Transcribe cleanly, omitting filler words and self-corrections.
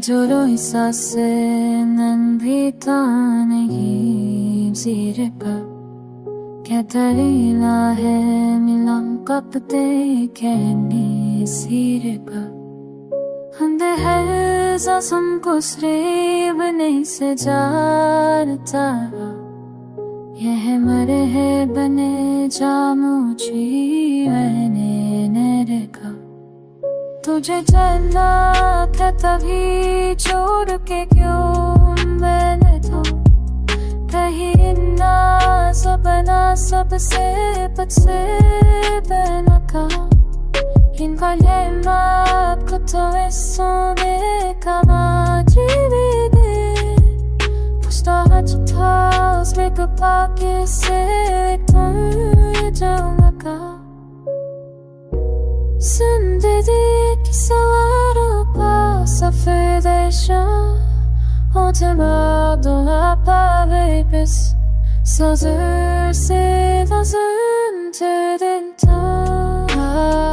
जो रोई सांसें नन्ही नहीं सिरे पर क्या दलीला है मिलन कब देखेंगे सिरे पर हंदे है ज़म कुसरीब नहीं से जारता यह मरे है बने जामुची मैंने नेरेका तुझे चलना था तभी छोड़ के क्यों मैंने तो कहीं ना सपना सबसे बचे बना का इनका ये माप को तो इस सोने का माजी भी दे पुछता था उसमें कपा के से तुम जाऊंगा का सुन दे कि सवारों का सफर देशा Oturmadılar biz sözü sevdasın tüdün ta